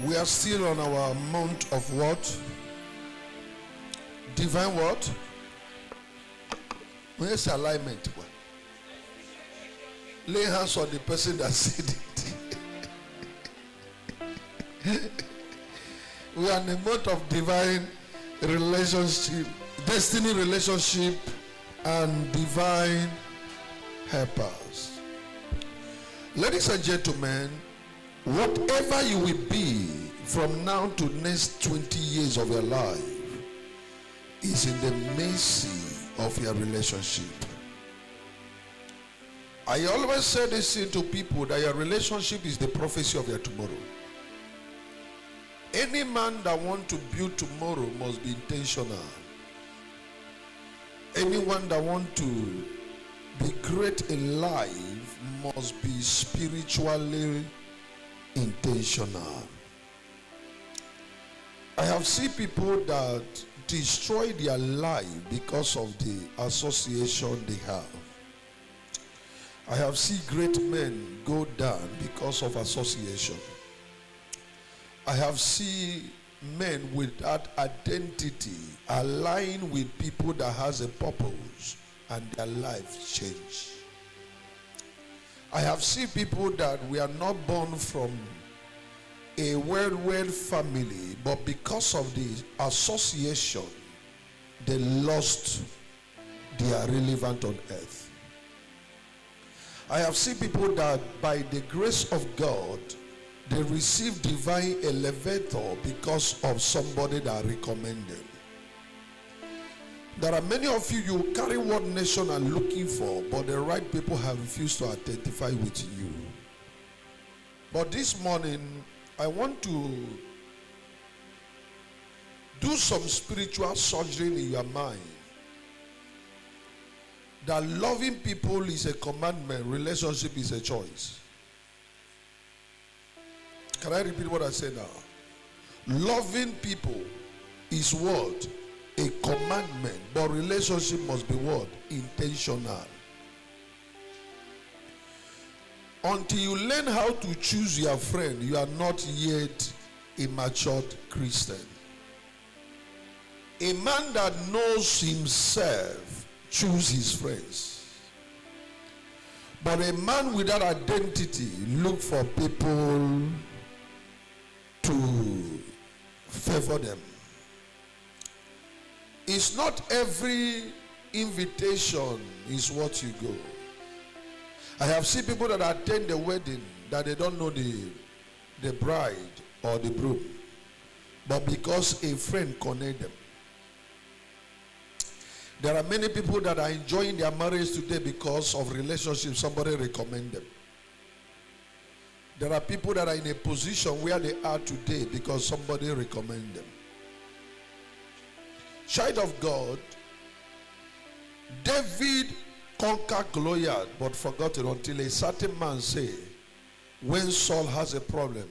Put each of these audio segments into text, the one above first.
We are still on our month of what? Divine what? Where's alignment? Lay hands on the person that said it. We are in a month of divine relationship, destiny relationship, and divine helpers. Ladies and gentlemen, whatever you will be from now to next 20 years of your life is in the mercy of your relationship. I always say this thing to people, that your relationship is the prophecy of your tomorrow. Any man that wants to build tomorrow must be intentional. Anyone that wants to be great in life must be spiritually intentional. I have seen people that destroy their life because of the association they have. I have seen great men go down because of association. I have seen men without identity align with people that has a purpose and their lives change. I have seen people that we are not born from a well family, but because of the association, they lost their relevance on earth. I have seen people that by the grace of God, they receive divine elevator because of somebody that recommended. There are many of you, you carry what nation are looking for, but the right people have refused to identify with you. But this morning, I want to do some spiritual surgery in your mind. That loving people is a commandment, relationship is a choice. Can I repeat what I say now? Loving people is what? A commandment, but relationship must be what? Intentional. Until you learn how to choose your friend, you are not yet a matured Christian. A man that knows himself chooses his friends. But a man without identity looks for people to favor them. It's not every invitation is what you go. I have seen people that attend the wedding that they don't know the bride or the groom, but because a friend connected them. There are many people that are enjoying their marriage today because of relationships somebody recommend them. There are people that are in a position where they are today because somebody recommend them. Child of God, David conquered Goliath but forgot it until a certain man said, when Saul has a problem,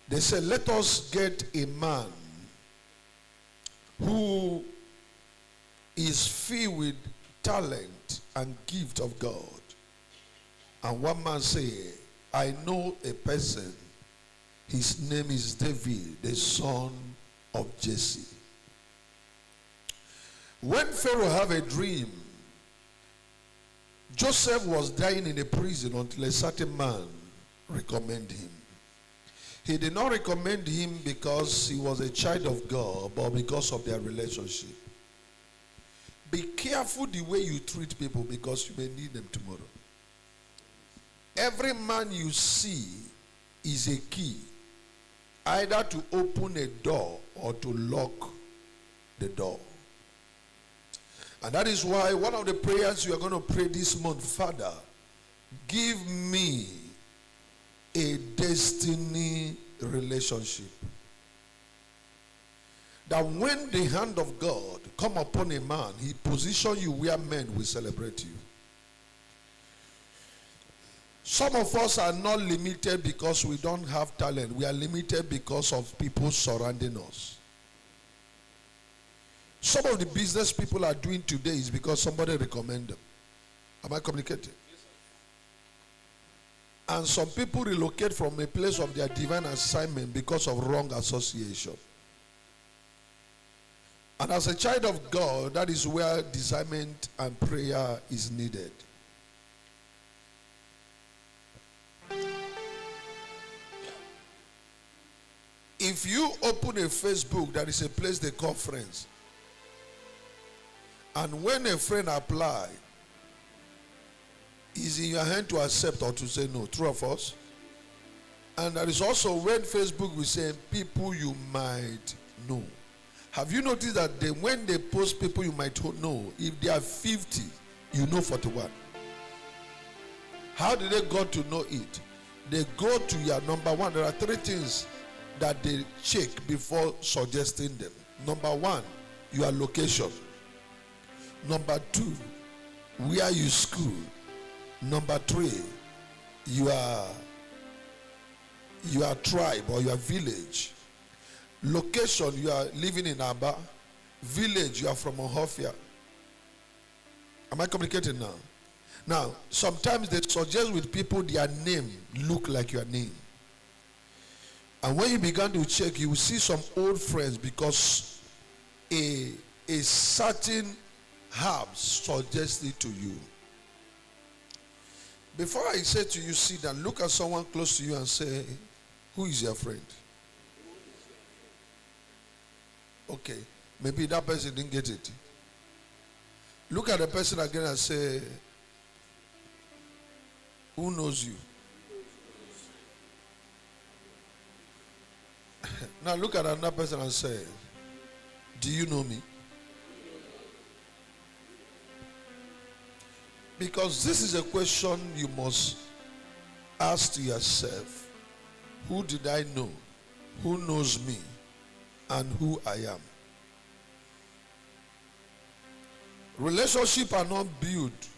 they said, let us get a man who is filled with talent and gift of God. And one man said, I know a person, his name is David, the son of Jesse. When Pharaoh had a dream, Joseph was dying in a prison until a certain man recommended him. He did not recommend him because he was a child of God, but because of their relationship. Be careful the way you treat people because you may need them tomorrow. Every man you see is a key, either to open a door or to lock the door. And that is why one of the prayers you are going to pray this month, Father, give me a destiny relationship. That when the hand of God come upon a man, he position you where men will celebrate you. Some of us are not limited because we don't have talent. We are limited because of people surrounding us. Some of the business people are doing today is because somebody recommended them. Am I communicating? And some people relocate from a place of their divine assignment because of wrong association. And as a child of God, that is where discernment and prayer is needed. If you open a Facebook, that is a place they call friends. And when a friend applies, is in your hand to accept or to say no. True or false? And there is also when Facebook will say people you might know. Have you noticed that when they post people you might know, if they are 50, you know 41. How did they go to know it? They go to your number one. There are three things that they check before suggesting them. Number one, your location. Number two, where you school. Number three, your tribe or your village. Location, you are living in Aba. Village, you are from Ohofia. Am I communicating now? Now, sometimes they suggest with people their name look like your name. And when you begin to check, you will see some old friends because a certain herb suggested to you. Before I say to you, sit down, look at someone close to you and say, who is your friend? Okay, maybe that person didn't get it. Look at the person again and say, who knows you? Now look at another person and say, do you know me? Because this is a question you must ask to yourself. Who did I know? Who knows me? And who I am? Relationships are not built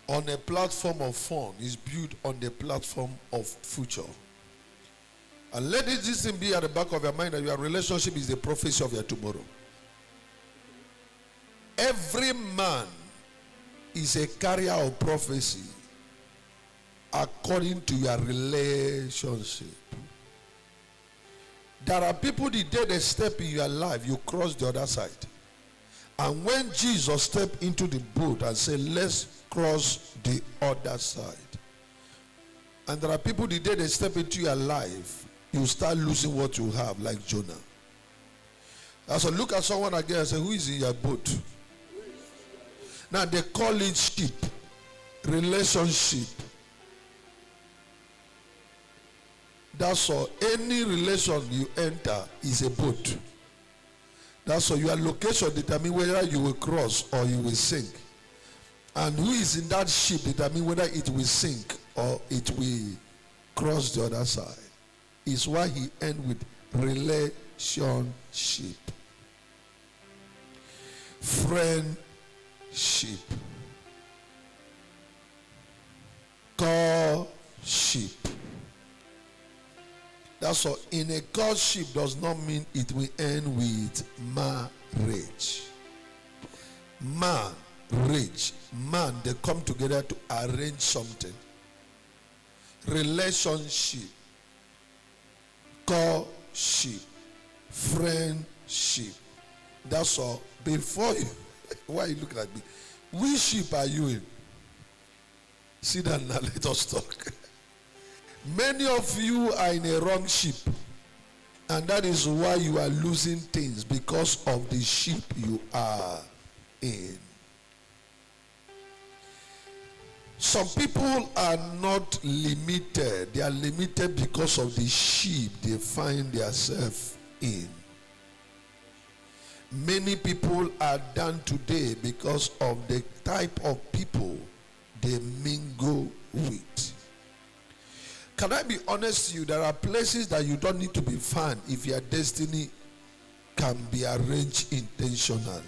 on a platform of fun. It's built on the platform of future. And let this thing be at the back of your mind that your relationship is the prophecy of your tomorrow. Every man is a carrier of prophecy according to your relationship. There are people the day they step in your life, you cross the other side. And when Jesus stepped into the boat and said, let's cross the other side. And there are people the day they step into your life, you start losing what you have, like Jonah. So look at someone again and say, who is in your boat? Now they call it ship, relationship. That's all. Any relation you enter is a boat. That's all. Your location determines whether you will cross or you will sink. And who is in that ship determines whether it will sink or it will cross the other side. Is why he ends with relationship. Friendship. Courtship. That's all. In a courtship does not mean it will end with marriage. Marriage. Man, they come together to arrange something. Relationship. Courtship. Friendship. That's all. Before you, why you look like me? Which ship are you in? Sit down now, let us talk. Many of you are in a wrong ship. And that is why you are losing things, because of the ship you are in. Some people are not limited. They are limited because of the ship they find themselves in. Many people are done today because of the type of people they mingle with. Can I be honest with you? There are places that you don't need to be found if your destiny can be arranged intentionally.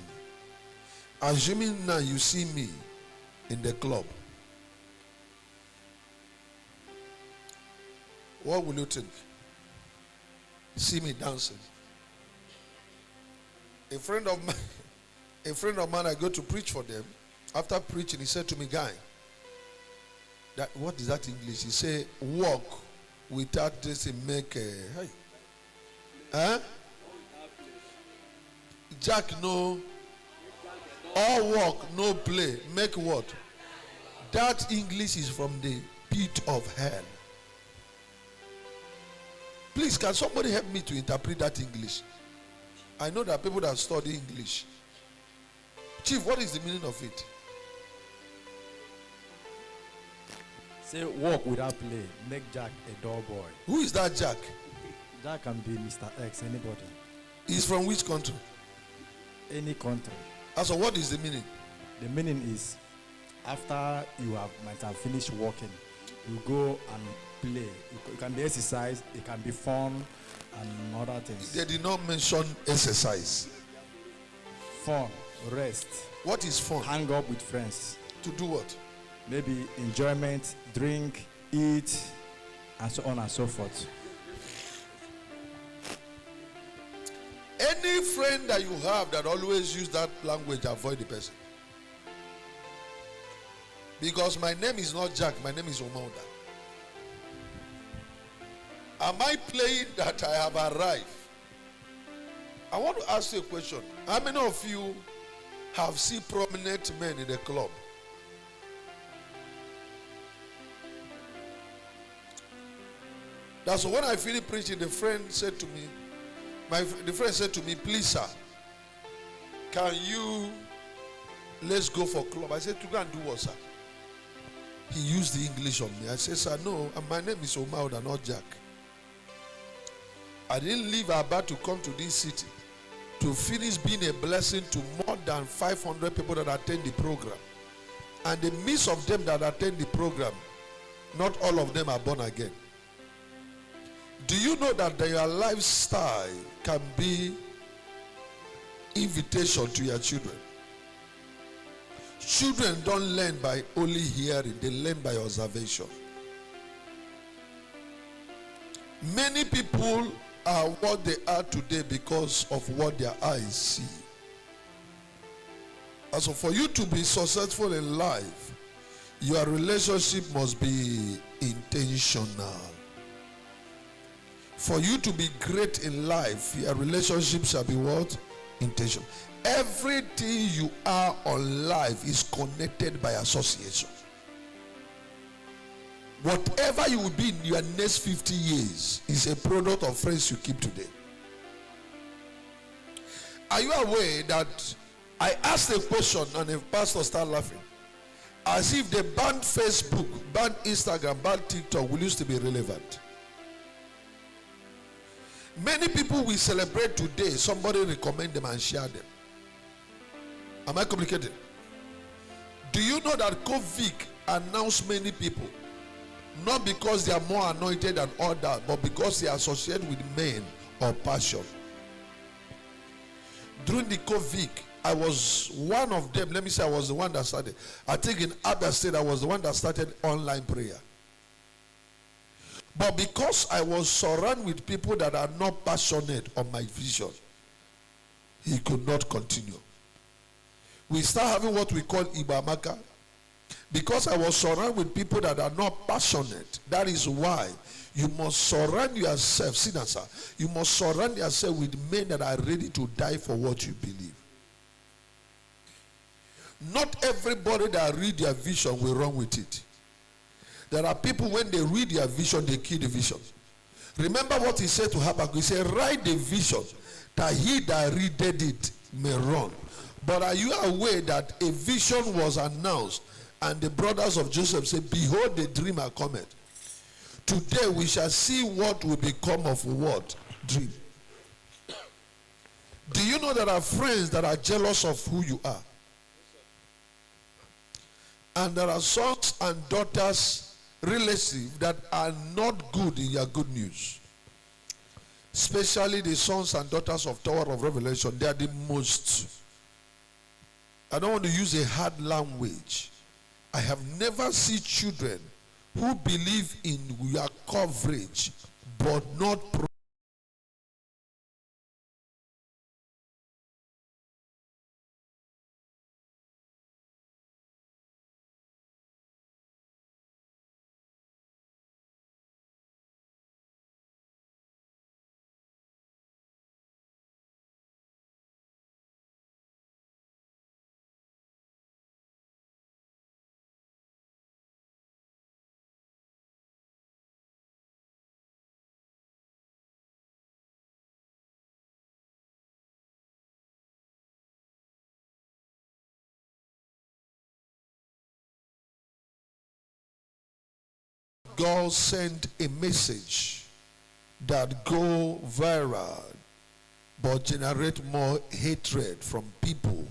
Assuming now you see me in the club. What will you think? See me dancing. A friend of mine, I go to preach for them. After preaching, he said to me, guy, That what is that English? He say walk without this make a hey. Huh? Jack no all work no play make what? That English is from the pit of hell. Please, can somebody help me to interpret that English? I know that people that study English. Chief, what is the meaning of it? Say walk without play, make Jack a dull boy. Who is that Jack? Jack can be Mr. X, anybody. He's from which country? Any country. So what is the meaning? The meaning is, after you might have finished working, you go and play. It can be exercise, it can be fun, and other things. They did not mention exercise. Fun, rest. What is fun? Hang up with friends. To do what? Maybe enjoyment, drink, eat, and so on and so forth. Any friend that you have that always use that language, avoid the person. Because my name is not Jack, my name is Umah Udah. Am I playing that I have arrived? I want to ask you a question. How many of you have seen prominent men in the club? That's when I finished preaching, the friend said to me, the friend said to me, please sir, can you, let's go for club. I said, to go and do what, sir? He used the English on me. I said, sir, no, my name is Umah Udah, not Jack. I didn't leave Abba to come to this city to finish being a blessing to more than 500 people that attend the program. And the midst of them that attend the program, not all of them are born again. Do you know that your lifestyle can be invitation to your children? Children don't learn by only hearing, they learn by observation. Many people are what they are today because of what their eyes see. And so for you to be successful in life, your relationship must be intentional. For you to be great in life, your relationship shall be what? Intentional. Everything you are on life is connected by association. Whatever you will be in your next 50 years is a product of friends you keep today. Are you aware that I asked a question and a pastor started laughing? As if they banned Facebook, banned Instagram, banned TikTok will used to be relevant. Many people we celebrate today, somebody recommend them and share them. Am I communicating? Do you know that COVID announced many people? Not because they are more anointed than others, but because they are associated with men or passion. During the COVID, I was one of them. Let me say I was the one that started. I think in Abia State, I was the one that started online prayer. But because I was surrounded with people that are not passionate on my vision, he could not continue. We start having what we call Ibamaka. Because I was surrounded with people that are not passionate. That is why you must surround yourself. See that, sir? You must surround yourself with men that are ready to die for what you believe. Not everybody that read their vision will run with it. There are people, when they read their vision, they kill the vision. Remember what he said to Habakkuk. He said, write the vision that he that readeth it may run. But are you aware that a vision was announced and the brothers of Joseph said, behold, the dreamer cometh. Today we shall see what will become of what? Dream. Do you know there are friends that are jealous of who you are? And there are sons and daughters, relatives that are not good in your good news. Especially the sons and daughters of Tower of Revelation. They are the most. I don't want to use a hard language. I have never seen children who believe in your coverage but not God send a message that go viral but generate more hatred from people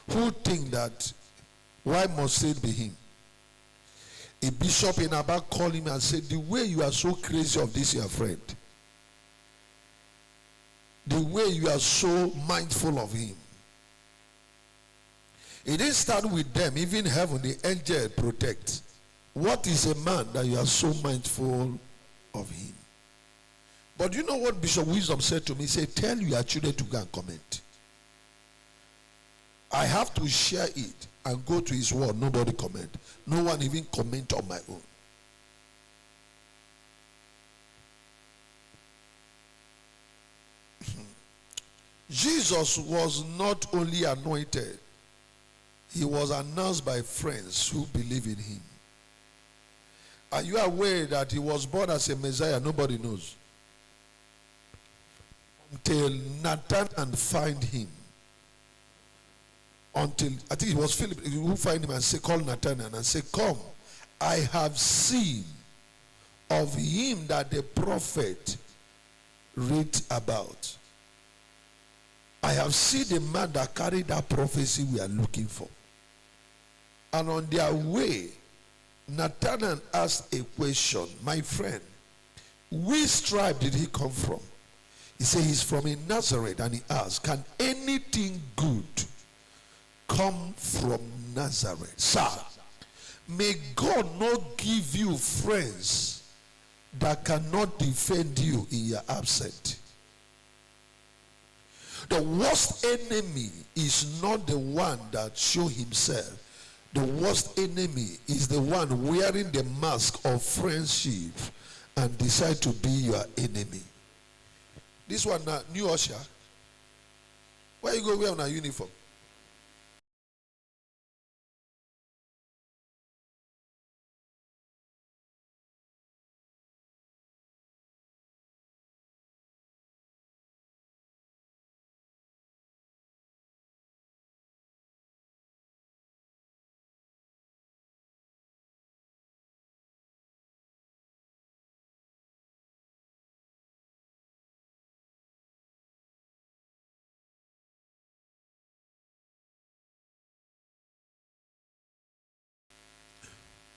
who think that why must it be him? A bishop in Aba called him and said, the way you are so crazy of this your friend, the way you are so mindful of him. It didn't start with them. Even heaven, the angel protect. What is a man that you are so mindful of him? But you know what Bishop Wisdom said to me? He said, tell your children to go and comment. I have to share it and go to his word. Nobody comment. No one even comment on my own. Jesus was not only anointed, he was announced by friends who believe in him. Are you aware that he was born as a Messiah? Nobody knows. Until Nathan find him. Until, I think it was Philip who find him and say, call Nathanael and say, come, I have seen of him that the prophet read about. I have seen the man that carried that prophecy we are looking for. And on their way, Nathanael asked a question. My friend, which tribe did he come from? He said he's from in Nazareth. And he asked, can anything good come from Nazareth? Sir, may God not give you friends that cannot defend you in your absence. The worst enemy is not the one that show himself. The worst enemy is the one wearing the mask of friendship and decide to be your enemy. This one now, new usher. Where you go wear on a uniform?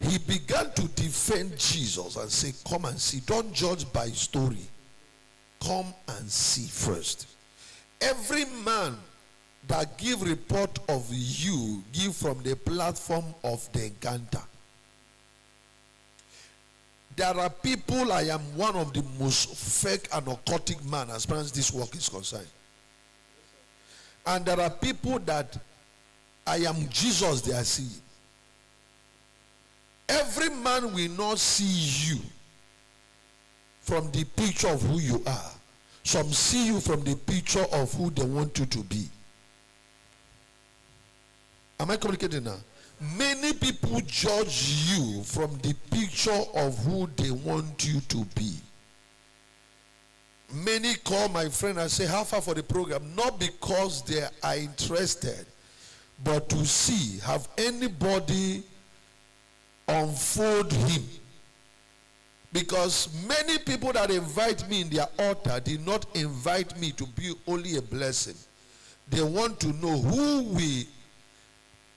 He began to defend Jesus and say, come and see. Don't judge by story. Come and see first. Every man that give report of you, give from the platform of the encounter. There are people, I am one of the most fake and occultic man as far as this work is concerned. And there are people that I am Jesus they are seeing. Every man will not see you from the picture of who you are. Some see you from the picture of who they want you to be. Am I communicating now? Many people judge you from the picture of who they want you to be. Many call my friend and say, how far for the program? Not because they are interested, but to see, have anybody unfold him. Because many people that invite me in their altar did not invite me to be only a blessing. They want to know who will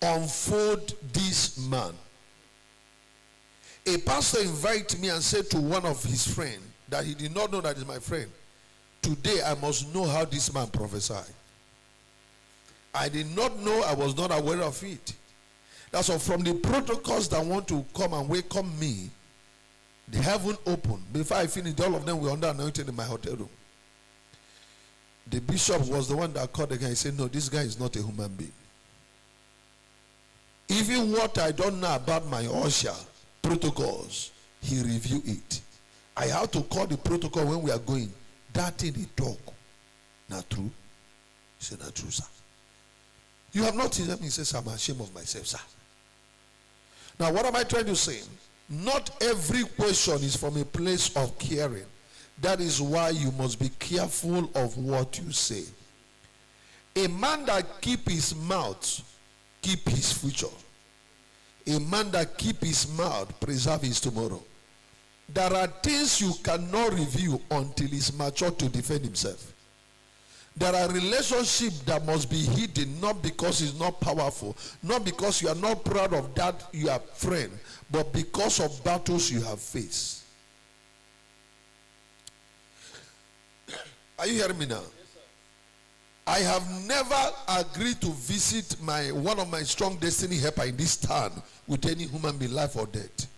unfold this man. A pastor invited me and said to one of his friends that he did not know that is my friend, today I must know how this man prophesied. I did not know, I was not aware of it. That's all. From the protocols that want to come and welcome me, the heaven opened. Before I finished, all of them were under anointed in my hotel room. The bishop was the one that called the guy and said, no, this guy is not a human being. Even what I don't know about my usher protocols, he reviewed it. I have to call the protocol when we are going. That thing he talk. Not true? He said, not true, sir. You have not seen him. He says, I'm ashamed of myself, sir. Now, what am I trying to say? Not every question is from a place of caring. That is why you must be careful of what you say. A man that keep his mouth, keep his future. A man that keep his mouth, preserve his tomorrow. there are things you cannot review until he's mature to defend himself. There are relationships that must be hidden, not because it's not powerful, not because you are not proud of that you are friend, but because of battles you have faced. Are you hearing me now? Yes, sir. I have never agreed to visit one of my strong destiny helper in this town with any human being, life or death.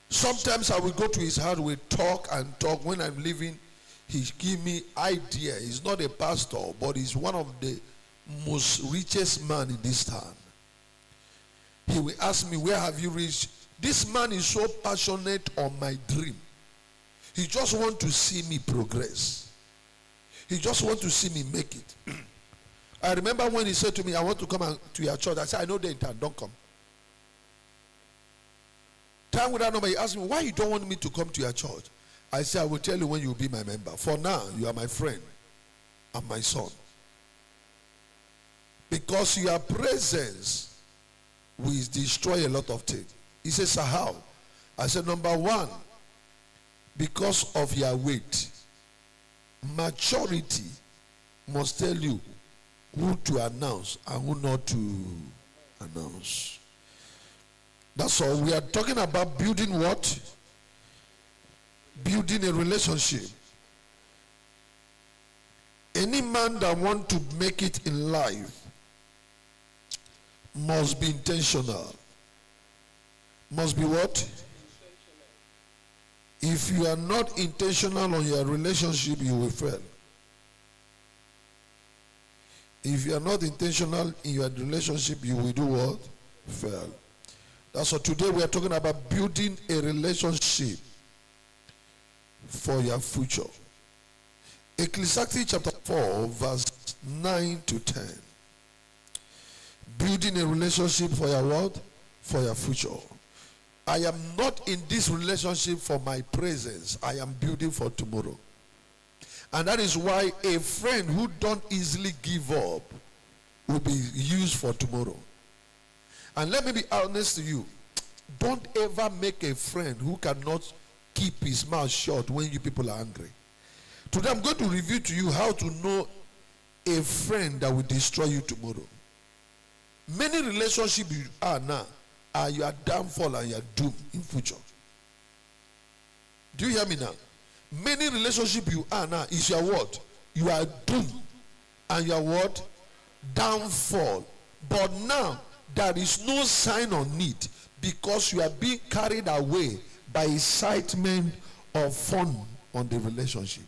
Sometimes I will go to his house, we talk and talk. When I'm leaving, he give me idea. He's not a pastor, but he's one of the most richest man in this town. He will ask me, where have you reached? This man is so passionate on my dream. He just want to see me progress. He just want to see me make it. I remember when he said to me, I want to come to your church. I said, I know they're in town, don't come. Time without number, he asked me, why you don't want me to come to your church? I said, I will tell you when you will be my member. For now, you are my friend and my son. Because your presence will destroy a lot of things. He says, sir, how? I said, number one, because of your weight. Maturity must tell you who to announce and who not to announce. That's all. We are talking about building what? Building a relationship. Any man that wants to make it in life must be intentional. Must be what? If you are not intentional on your relationship, you will fail. If you are not intentional in your relationship, you will do what? Fail. That's why today we are talking about building a relationship for your future. Ecclesiastes chapter 4, verse 9 to 10. Building a relationship for your what? For your future. I am not in this relationship for my presence. I am building for tomorrow. And that is why a friend who don't easily give up will be used for tomorrow. And let me be honest to you. Don't ever make a friend who cannot keep his mouth shut when you people are angry. Today I'm going to review to you how to know a friend that will destroy you tomorrow. Many relationships you are now are your downfall and your doom in future. Do you hear me now? Many relationships you are now is your what? You are doomed and your what? Downfall. But now there is no sign of need because you are being carried away by excitement or fun on the relationship.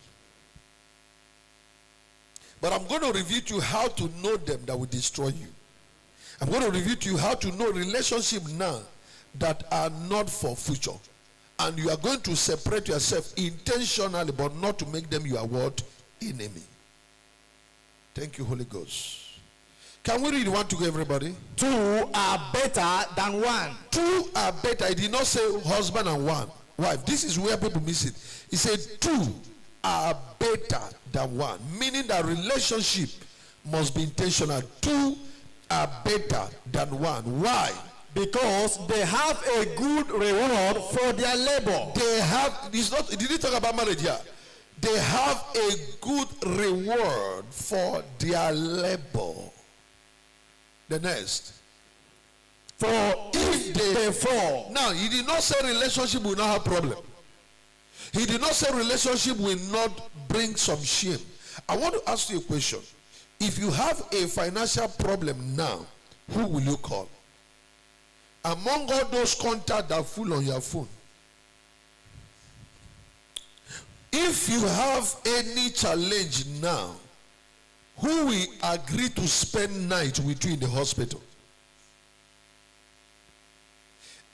But I'm going to review to you how to know them that will destroy you. I'm going to review to you how to know relationships now that are not for future. And you are going to separate yourself intentionally, but not to make them your what? Enemy. Thank you, Holy Ghost. Can we read one to go, everybody? Two are better than one. Two are better. He did not say husband and one wife. This is where people miss it. He said two are better than one. Meaning that relationship must be intentional. Two are better than one. Why? Because they have a good reward for their labor. They have, it's not, did he talk about marriage here? They have a good reward for their labor. The next. For if they fall. Now, he did not say relationship will not have problem. He did not say relationship will not bring some shame. I want to ask you a question. If you have a financial problem now, who will you call? Among all those contacts that full on your phone, if you have any challenge now, who will agree to spend night with you in the hospital?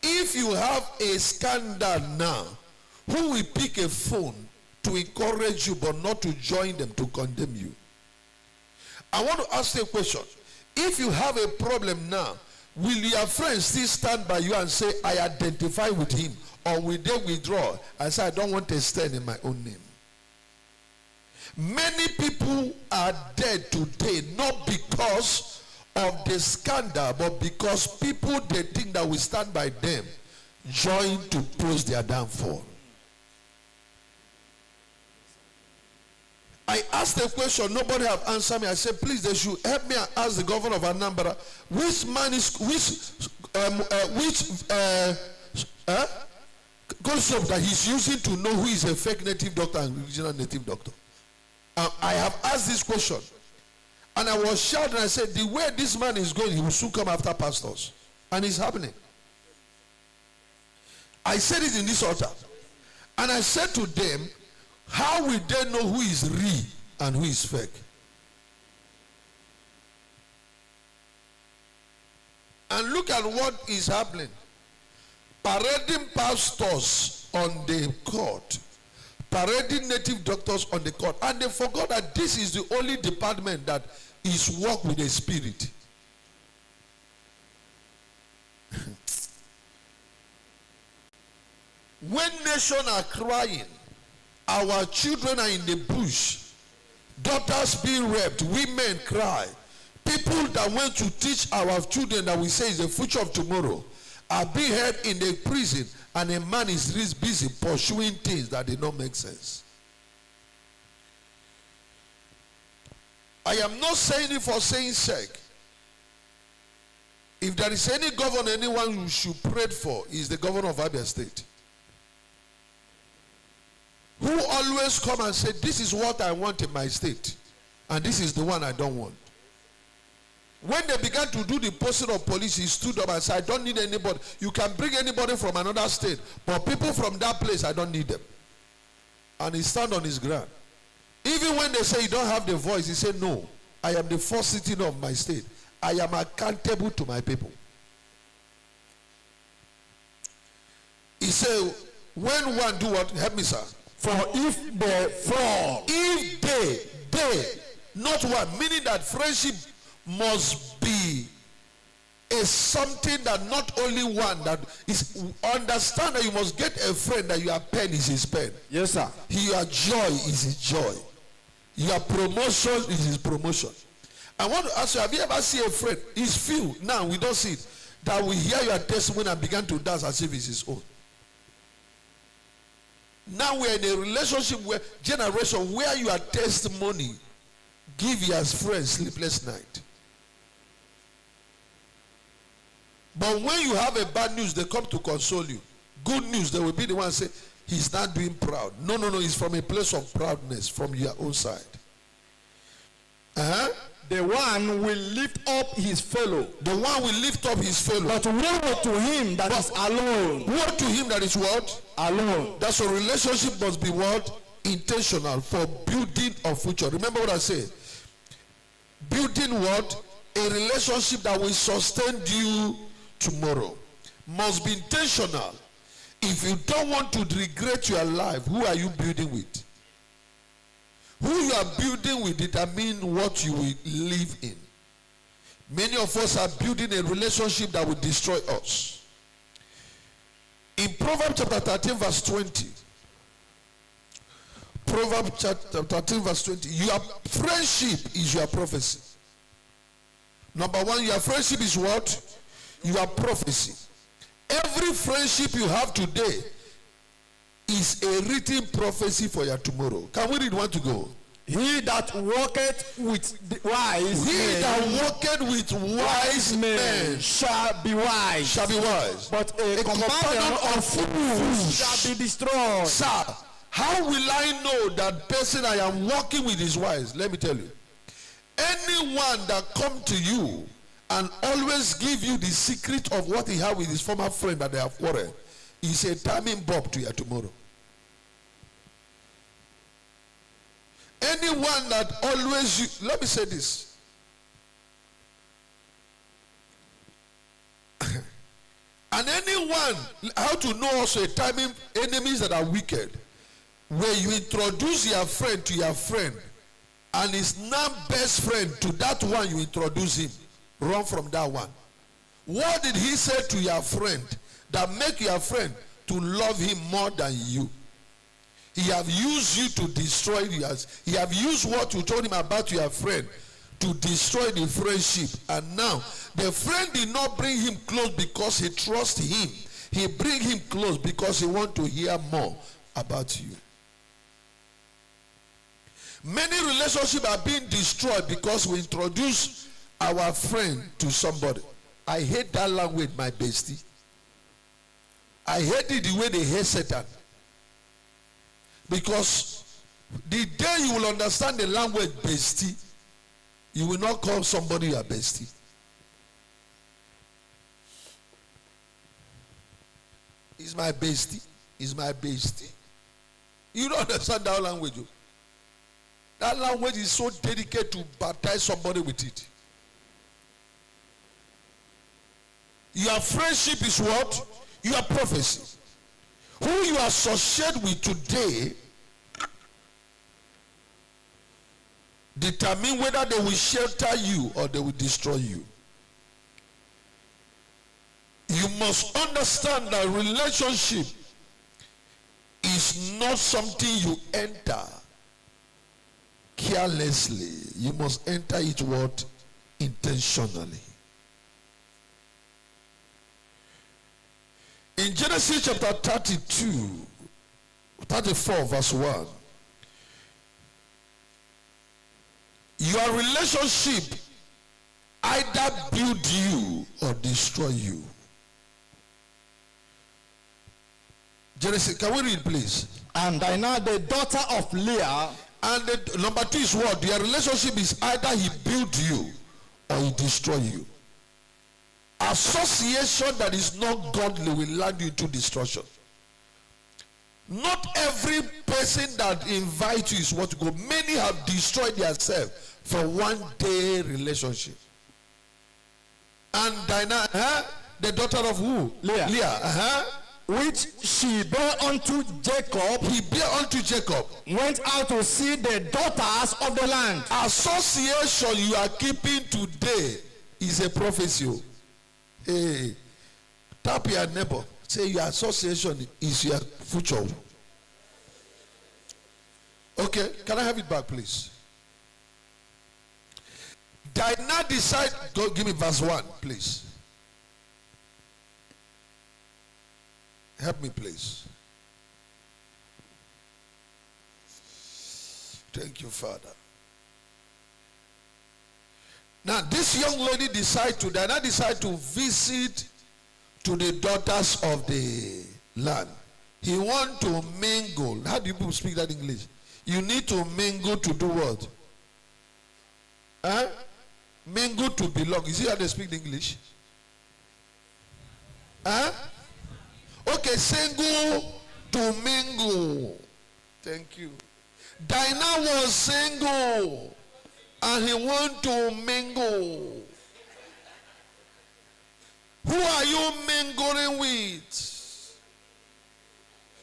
If you have a scandal now, who will pick a phone to encourage you but not to join them to condemn you? I want to ask you a question. If you have a problem now, will your friends still stand by you and say, I identify with him? Or will they withdraw and say, I don't want to stand in my own name? Many people are dead today, not because of the scandal, but because people they think that we stand by them join to post their downfall. I asked a question, nobody have answered me. I said, please, they should help me and ask the governor of Anambra, which man is, concept that he's using to know who is a fake native doctor and original native doctor. I have asked this question, and I was shouting. I said, the way this man is going, he will soon come after pastors, and it's happening. I said it in this altar, and I said to them, how will they know who is real and who is fake? And look at what is happening. Parading pastors on the court, parading native doctors on the court, and they forgot that this is the only department that is work with the spirit. When nations are crying, our children are in the bush, daughters being raped, women cry, people that went to teach our children that we say is the future of tomorrow are being held in the prison, and a man is busy pursuing things that did not make sense. I am not saying it for saying sake. If there is any governor anyone who should pray for, is the governor of Abia State, who always come and say, this is what I want in my state, and this is the one I don't want. When they began to do the posting of police, he stood up and said, I don't need anybody. You can bring anybody from another state, but people from that place, I don't need them. And he stand on his ground. Even when they say you don't have the voice, he said, no, I am the first citizen of my state. I am accountable to my people. He said, when one do what? Help me, sir. For if they fall, If they, not one, meaning that friendship must be a something that not only one that is, understand that you must get a friend that your pen is his pen. yes, sir. Your joy is his joy. Your promotion is his promotion. I want to ask you, have you ever seen a friend? It's few, now we don't see it, that will hear your testimony and begin to dance as if it's his own. Now we're in a relationship where, generation where your testimony give your friends sleepless night. But when you have a bad news, they come to console you. Good news, they will be the one say, he's not doing proud. No, it's from a place of proudness from your own side. The one will lift up his fellow. The one will lift up his fellow. But woe to him that is alone. Woe to him that is what? Alone. That's a relationship must be what? Intentional for building a future. Remember what I said? Building what? A relationship that will sustain you tomorrow. Must be intentional. If you don't want to regret your life, who are you building with? Who you are building with determines what you will live in. Many of us are building a relationship that will destroy us. In Proverbs chapter 13 verse 20, Proverbs chapter 13 verse 20, your friendship is your prophecy. Number one, your friendship is what? Your prophecy. Every friendship you have today is a written prophecy for your tomorrow. Can we read one to go? He that walketh with the wise He men, that walketh with wise men shall be wise. shall be wise. But a companion of fools shall be destroyed. Sir, how will I know that person I am walking with is wise? Let me tell you. Anyone that come to you and always give you the secret of what he had with his former friend that they have quarreled, is a timing bomb to your tomorrow. Anyone that always, let me say this. And anyone, how to know also a timing enemies that are wicked, where you introduce your friend to your friend, and his now best friend to that one you introduce him, run from that one. What did he say to your friend that make your friend to love him more than you? He have used you to destroy yours. He have used what you told him about your friend to destroy the friendship. And now, the friend did not bring him close because he trusts him. He bring him close because he want to hear more about you. Many relationships are being destroyed because we introduce our friend to somebody. I hate that language, my bestie. I hate it the way they hate Satan. Because the day you will understand the language bestie, you will not call somebody your bestie. He's my bestie. He's my bestie. You don't understand that language. That language is so dedicated to baptize somebody with it. Your friendship is what? Your prophecy. Who you associate with today determine whether they will shelter you or they will destroy you. You must understand that relationship is not something you enter carelessly. You must enter it what? Intentionally. In Genesis chapter 34 verse 1, your relationship either build you or destroy you. Genesis, can we read please? And Dinah, the daughter of Leah, And number 2 is what? Your relationship is either he build you or he destroy you. Association that is not godly will land you into destruction. Not every person that invites you is what to go. Many have destroyed themselves for one day relationship. And Dinah, the daughter of who? Leah. Which she bare unto Jacob, He bare unto Jacob. went out to see the daughters of the land. Association you are keeping today is a prophecy. Hey, tap your neighbor. Say your association is your future. Okay, can I have it back, please? Dinah decide. Go give me verse 1, please. Help me, please. Thank you, Father. Now, this young lady Dinah decide to visit to the daughters of the land. He want to mingle. How do you speak that English? You need to mingle to do what? Huh? Mingle to belong. You see how they speak the English? Huh? Okay, single to mingle. Thank you. Dinah was single and he want to mingle. Who are you mingling with?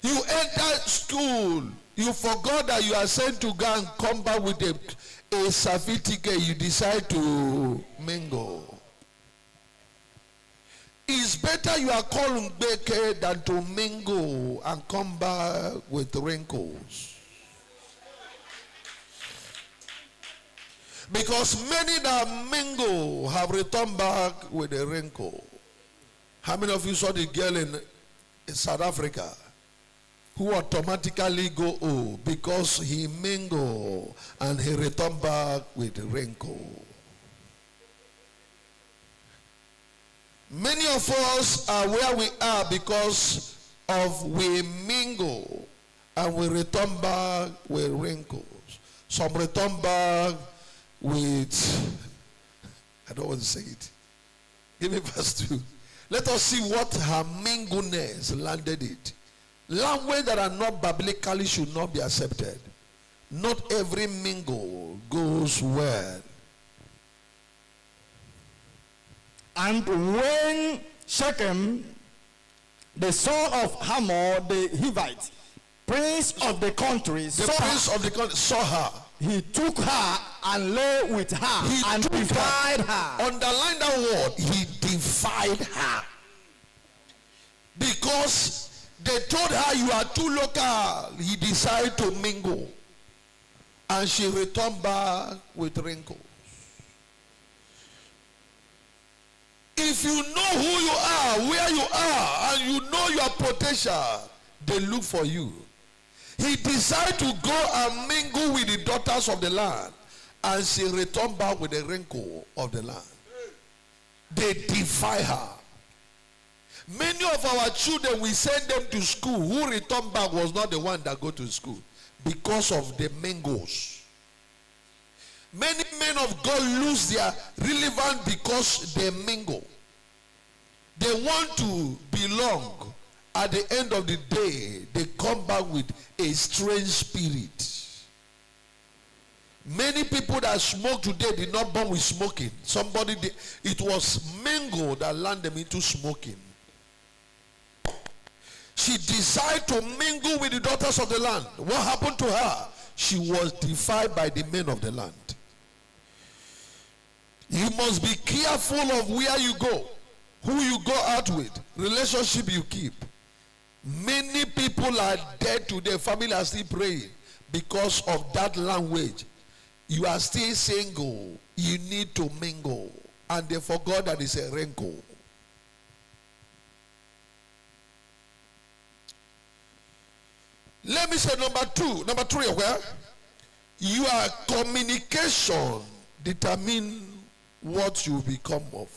You enter school. You forgot that you are sent to go and come back with a certificate. You decide to mingle. It's better you are calling Beke than to mingle and come back with wrinkles. Because many that mingle have returned back with a wrinkle. How many of you saw the girl in South Africa who automatically go because he mingle and he returned back with a wrinkle? Many of us are where we are because of we mingle and we return back with wrinkles. Some return back with, I don't want to say it. Give me verse 2. Let us see what her mingleness landed it. Language that are not biblically should not be accepted. Not every mingle goes well. And when Shechem, the son of Hamor the Hivite, prince of the country, saw her, he took her and lay with her and defied her. Underline that word. He defied her. Because they told her you are too local. He decided to mingle. And she returned back with wrinkles. If you know who you are, where you are, and you know your potential, they look for you. He decided to go and mingle with the daughters of the land, and she returned back with the wrinkle of the land. They defy her. Many of our children, we send them to school. Who returned back was not the one that go to school because of the mingles. Many men of God lose their relevance because they mingle. They want to belong. At the end of the day, they come back with a strange spirit. Many people that smoke today did not born with smoking. Somebody did. It was mingle that landed them into smoking. She decided to mingle with the daughters of the land. What happened to her? She was defied by the men of the land. You must be careful of where you go, who you go out with, relationship you keep. Many people are dead today. Family are still praying because of that language. You are still single. You need to mingle. And they forgot that it's a wrinkle. Let me say number three, where your communication determine what you become of.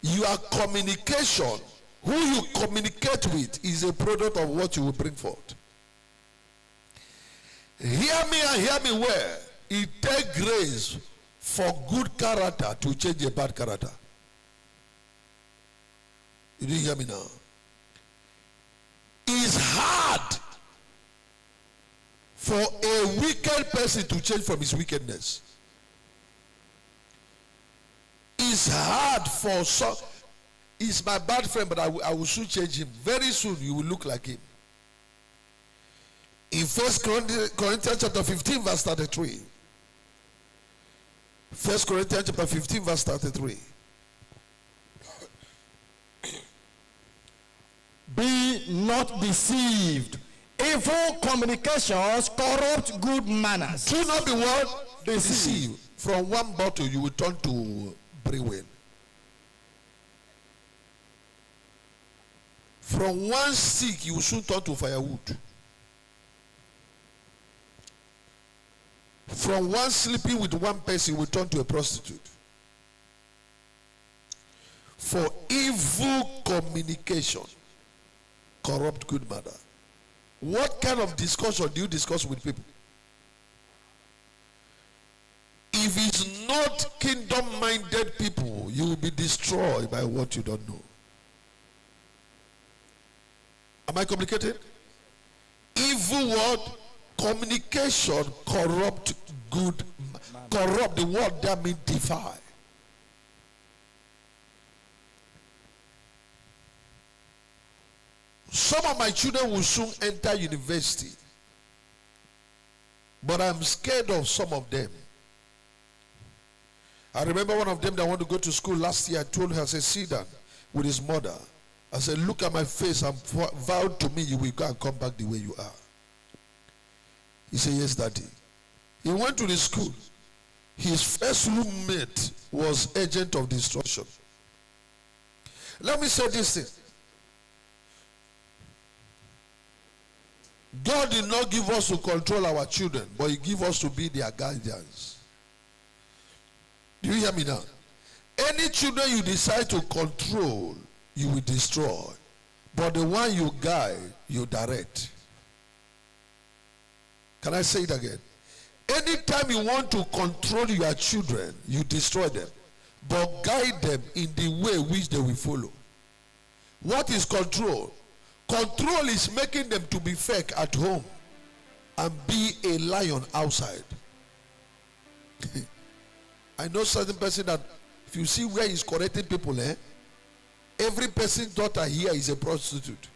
Your communication, who you communicate with, is a product of what you will bring forth. Hear me and hear me well. It takes grace for good character to change a bad character. You didn't hear me now? It's hard for a wicked person to change from his wickedness. It's hard for some. He's my bad friend, but I will soon change him. Very soon you will look like him. In 1 Corinthians chapter 15 verse 33. 1 Corinthians chapter 15 verse 33. Be not deceived. Evil communications corrupt good manners. Do not be what? Deceived. From one bottle you will turn to brewing. From one stick you will soon turn to firewood. From one sleeping with one person you will turn to a prostitute. For evil communication corrupt good manner. What kind of discussion do you discuss with people? If it's not kingdom-minded people, you will be destroyed by what you don't know. Am I complicated? Evil word, communication corrupt good. Corrupt, the word that means defy. Some of my children will soon enter university, but I'm scared of some of them. I remember one of them that wanted to go to school last year. I told her, I said, sit down with his mother. I said, look at my face and vowed to me you will go and come back the way you are. He said, yes, daddy. He went to the school. His first roommate was agent of destruction. Let me say this thing. God did not give us to control our children, but he gave us to be their guardians. Do you hear me now? Any children you decide to control, you will destroy. But the one you guide, you direct. Can I say it again? Anytime you want to control your children, you destroy them. But guide them in the way which they will follow. What is control? Control is making them to be fake at home and be a lion outside. I know certain person that if you see where he's correcting people, every person's daughter here is a prostitute.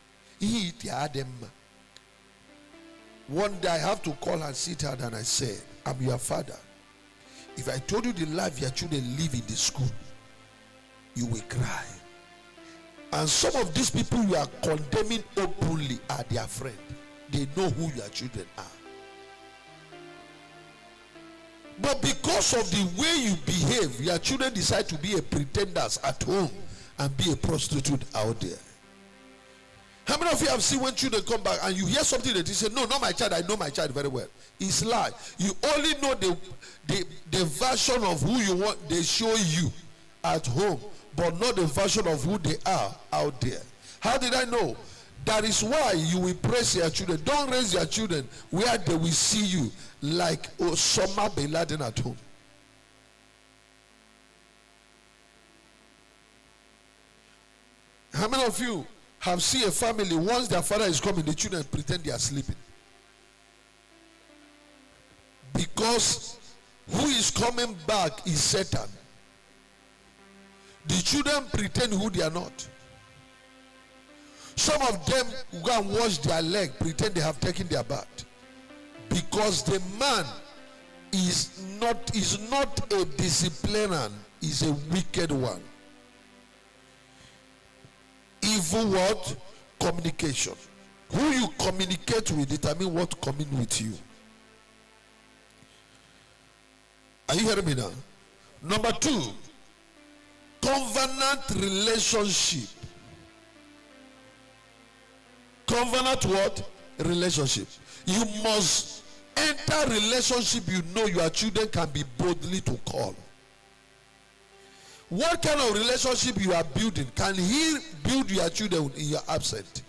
One day I have to call and sit her and I said, I'm your father. If I told you the life your children live in the school, you will cry. And some of these people you are condemning openly are their friend. They know who your children are. But because of the way you behave, your children decide to be a pretenders at home and be a prostitute out there. How many of you have seen when children come back and you hear something that you say, no, not my child, I know my child very well. It's lie. You only know the version of who you want they show you at home, but not the version of who they are out there. How did I know? That is why you will praise your children. Don't raise your children where they will see you like Osama bin Laden at home. How many of you have seen a family, once their father is coming, the children pretend they are sleeping? Because who is coming back is Satan. The children pretend who they are not. Some of them go and wash their leg, pretend they have taken their bath. Because the man is not a discipliner, is a wicked one. Evil what? Communication. Who you communicate with determine what coming with you. Are you hearing me now? Number 2, covenant relationship. Covenant what? Relationship. You must enter relationship you know your children can be boldly to call. What kind of relationship you are building? Can he build your children in your absence?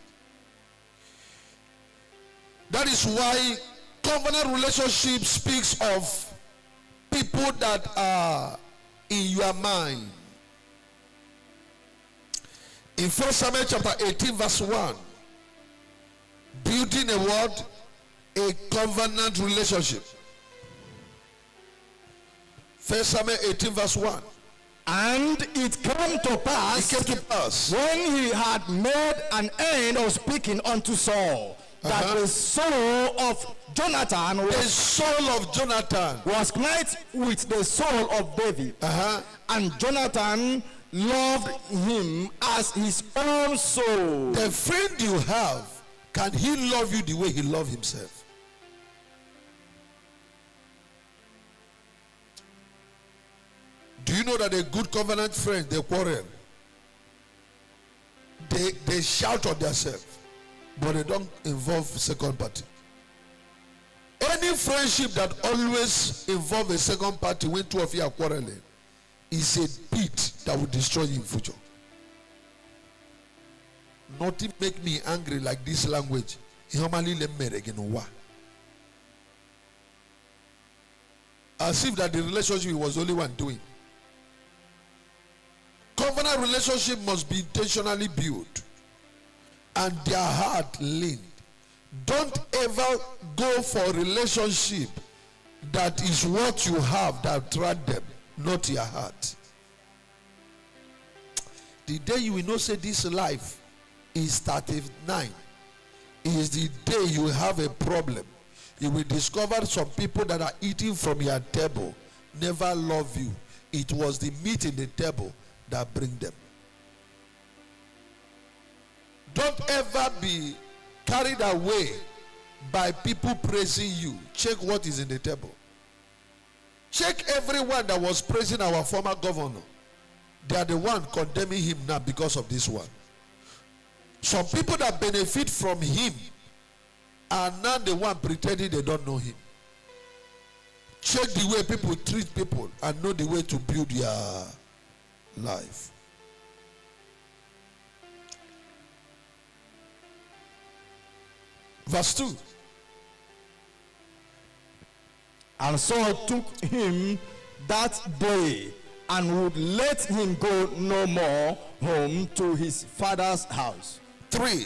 That is why covenant relationship speaks of people that are in your mind. In 1 Samuel chapter 18 verse 1, building a what? A covenant relationship. 1 Samuel 18 verse 1. And it came to pass, when he had made an end of speaking unto Saul, that the soul of Jonathan was knit with the soul of David. And Jonathan loved him as his own soul. The friend you have, can he love you the way he loved himself? Do you know that a good covenant friend, they quarrel? They shout on themselves, but they don't involve second party. Any friendship that always involves a second party when two of you are quarreling is a pit that will destroy you in future. Nothing make me angry like this language. As if that the relationship was the only one doing. Covenant relationship must be intentionally built and their heart lean. Don't ever go for a relationship that is what you have that attract them, not your heart. The day you will not say this life is 39 is the day you will have a problem. You will discover some people that are eating from your table never love you. It was the meat in the table that bring them. Don't ever be carried away by people praising you. Check what is in the table. Check everyone that was praising our former governor. They are the one condemning him now because of this one. Some people that benefit from him are now the one pretending they don't know him. Check the way people treat people and know the way to build your life. Verse 2. And Saul took him that day and would let him go no more home to his father's house. 3.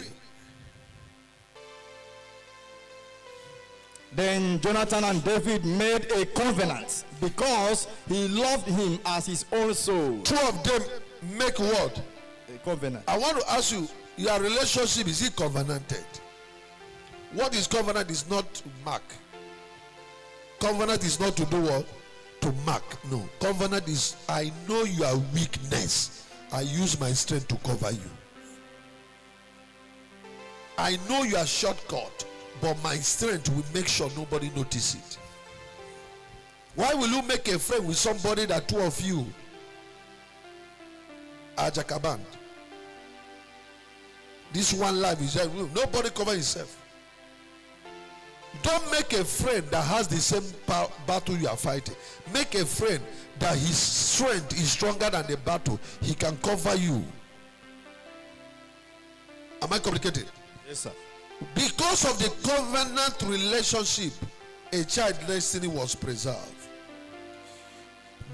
Then Jonathan and David made a covenant because he loved him as his own soul. 2 of them make what? A covenant. I want to ask you, your relationship, is it covenanted? What is covenant is not to mark. Covenant is not to do what? To mark. No. Covenant is, I know your weakness. I use my strength to cover you. I know you are shortcut, but my strength will make sure nobody notices it. Why will you make a friend with somebody that two of you are jacoband? This one life is like, nobody cover himself. Don't make a friend that has the same battle you are fighting. Make a friend that his strength is stronger than the battle. He can cover you. Am I complicated? Yes, sir. Because of the covenant relationship, a child destiny was preserved.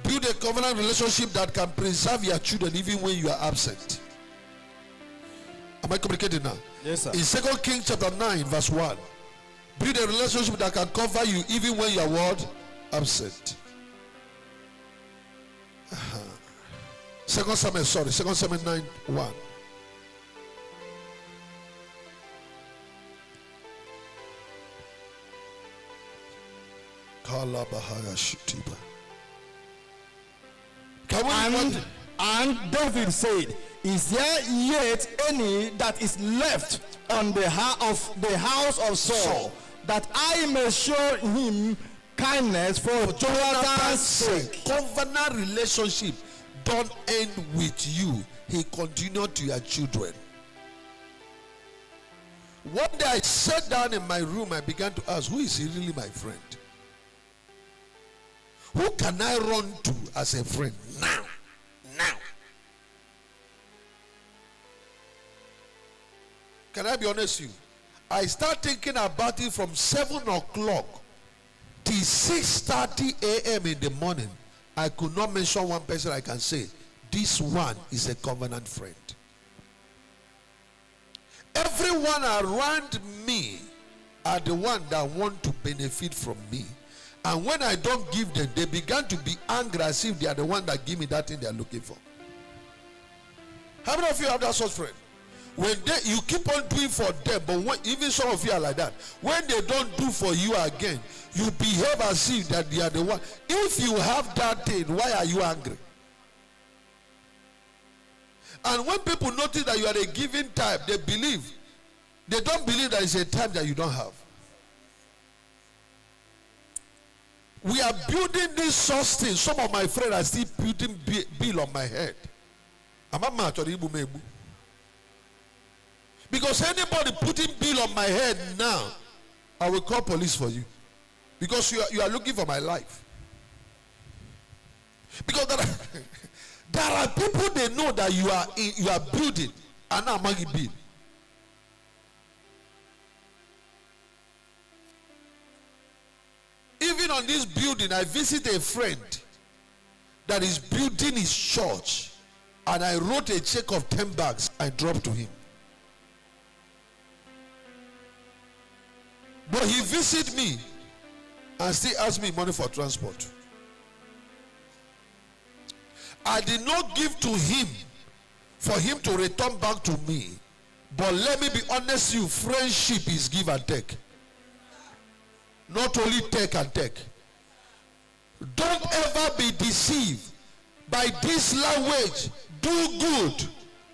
Build a covenant relationship that can preserve your children even when you are absent. Am I complicated now? Yes, sir. In 2 Kings chapter 9 verse 1, build a relationship that can cover you even when you are what? Absent. 2 Samuel 9 1. And David said, is there yet any that is left on the house of Saul, that I may show him kindness for Jonathan's sake? Covenant relationship don't end with you. He continued to your children. One day I sat down in my room, I began to ask, who is really my friend? Who can I run to as a friend now? Can I be honest with you? I start thinking about it from 7 o'clock till 6:30 a.m. in the morning. I could not mention one person I can say, this one is a covenant friend. Everyone around me are the one that want to benefit from me. And when I don't give them, they began to be angry as if they are the one that give me that thing they are looking for. How many of you have that sort of friend? When you keep on doing for them, but even some of you are like that. When they don't do for you again, you behave as if that they are the one. If you have that thing, why are you angry? And when people notice that you are a giving type, they don't believe that it's a type that you don't have. We are building this source thing. Some of my friends are still putting bill on my head. Because anybody putting bill on my head now, I will call police for you. Because you are looking for my life. Because there are people they know that you are building and now money bill. Even on this building, I visit a friend that is building his church, and I wrote a check of 10 bags I dropped to him. But he visited me and still asked me money for transport. I did not give to him for him to return back to me. But let me be honest with you, friendship is give and take. Not only take and take. Don't ever be deceived by this language. Do good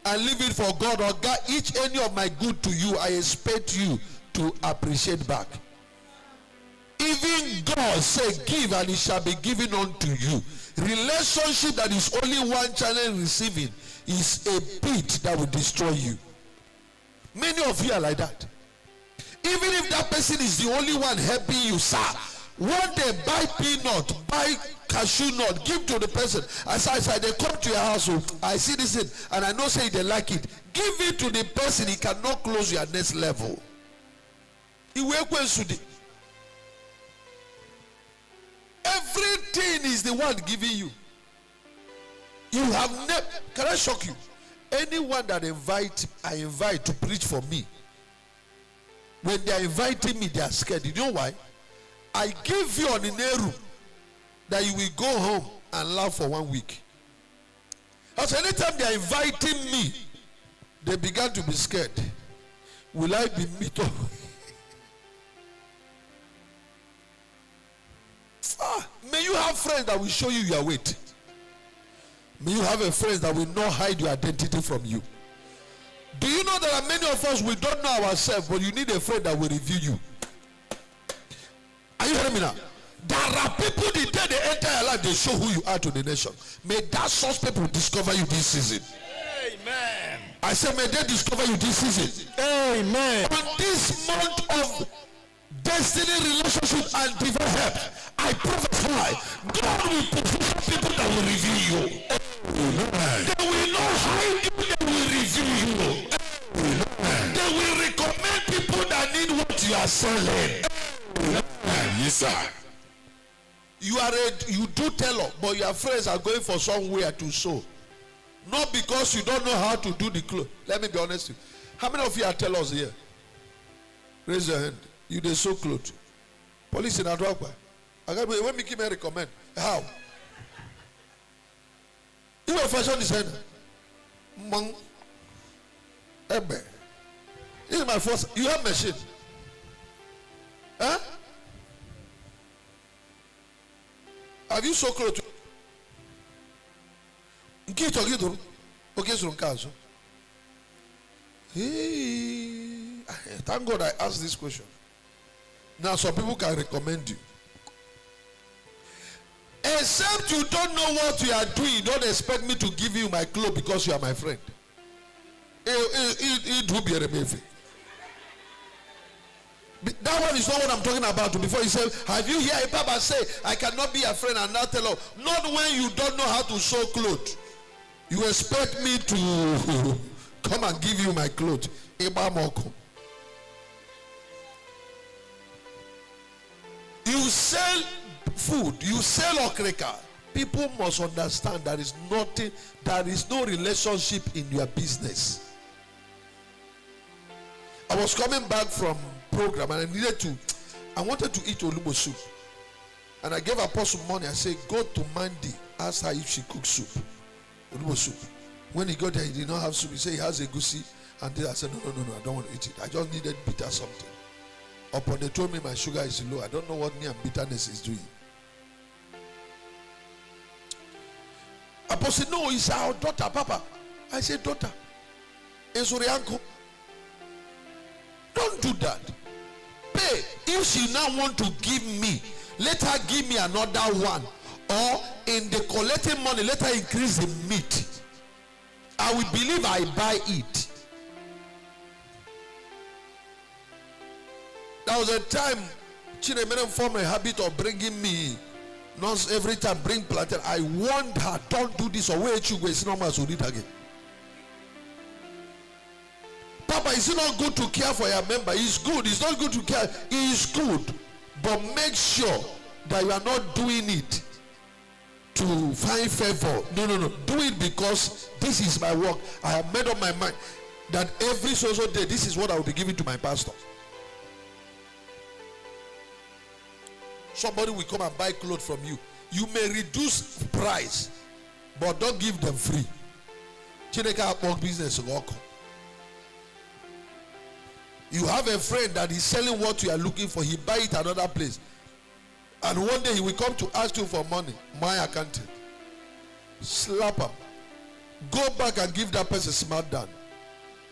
and leave it for God. Or God, each any of my good to you, I expect you to appreciate back. Even God said, give and it shall be given unto you. Relationship that is only one channel receiving is a pit that will destroy you. Many of you are like that. Even if that person is the only one helping you, sir, one day buy peanut, buy cashew nut, give to the person. As I said, they come to your house, I see this thing, and I know say they like it. Give it to the person, he cannot close your next level. Everything is the one giving you. You have never, can I shock you? Anyone that I invite to preach for me, when they are inviting me, they are scared. You know why? I give you on the room that you will go home and laugh for 1 week. Because anytime they are inviting me, they began to be scared. Will I be meet up? May you have friends that will show you your weight. May you have a friend that will not hide your identity from you. Do you know there are many of us, we don't know ourselves, but you need a friend that will review you. Are you hearing me now? There are people the day they enter your life, they show who you are to the nation. May that such people discover you this season. Amen. I said, may they discover you this season. Amen. On this month of destiny, relationship, and divine help, I prophesy, God will position people that will reveal you. Amen. They will not hide you, they will reveal you. Amen. They will recommend people that need what you are selling. Amen. Yes, sir. You do tell, but your friends are going for somewhere to sow. Not because you don't know how to do the clothes. Let me be honest with you. How many of you are tellers here? Raise your hand. You they sew clothes. Police in Adwakwa. When me give me recommend. How? You will fashion designer. Mong. Ebe. This is my first. You have machine. Huh? Have you sew clothes? Hey, thank God I asked this question. Now some people can recommend you. Except you don't know what you are doing, don't expect me to give you my clothes because you are my friend. It will be a rebellion. That one is not what I'm talking about. Before you say, have you heard a Papa say, I cannot be a friend and not tell her? Not when you don't know how to sew clothes. You expect me to come and give you my clothes. You sell food, you sell okreka. People must understand there is nothing, there is no relationship in your business. I was coming back from program and I wanted to eat olubo soup. And I gave Apostle money. I said, go to Mandy, ask her if she cooks soup. Olubo soup. When he got there, he did not have soup. He said he has a goosey. And then I said, no, I don't want to eat it. I just needed bitter something. Upon they told me my sugar is low. I don't know what me and bitterness is doing. Apostle said, no, it's our daughter, Papa. I said, daughter. It's your uncle. Don't do that. Pay. If she now want to give me, let her give me another one. Or in the collecting money, let her increase the meat. I will believe I buy it. There was a time Chinemere formed a habit of bringing me, not every time bring plantain. I warned her, don't do this, or wait you go, it's not much to it again. Papa, is it not good to care for your member? It's good. It's not good to care. It is good. But make sure that you are not doing it to find favor. No. Do it because this is my work. I have made up my mind that every social day, this is what I will be giving to my pastor. Somebody will come and buy clothes from you. You may reduce price, but don't give them free. Chineka work business work. You have a friend that is selling what you are looking for. He buy it another place. And one day he will come to ask you for money. My accountant. Slap him. Go back and give that person smart down.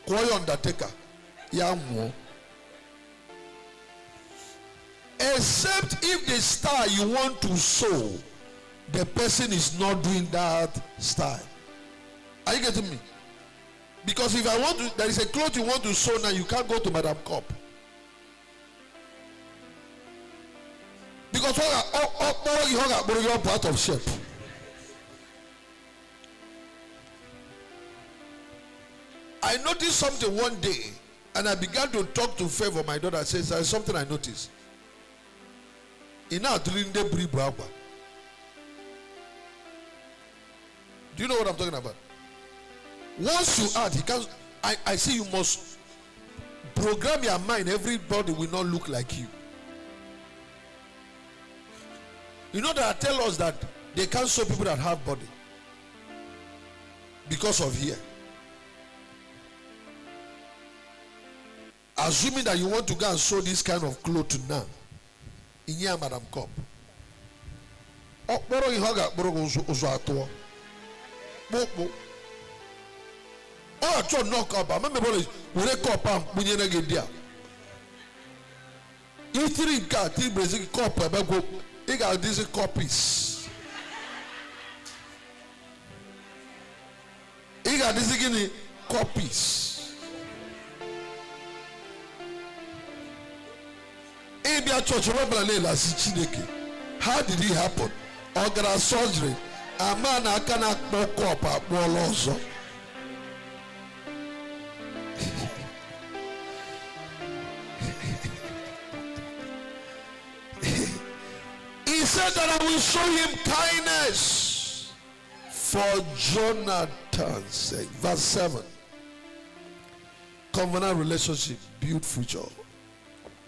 Call your undertaker. Yamo. Except if the star you want to sow, the person is not doing that style. Are you getting me? Because if I want to, there is a cloth you want to sew now, you can't go to Madam Cop. Because you're part of shape. I noticed something one day, and I began to talk to Favor, my daughter. Says there's something I noticed. Do you know what I'm talking about? Once you add, I see you must program your mind. Everybody will not look like you. You know that tell us that they can't show people that have body because of here. Assuming that you want to go and sew this kind of clothes now in here, Madam Cop. Oh, I try knock up. I remember we cup up when you get there. Eating car, tea Brazil cup, He got these copies. He got these copies. How did it happen? Organ surgery. A man I cannot walk up at wall also. He said that I will show him kindness for Jonathan's sake. Verse 7. Covenant relationship, build future.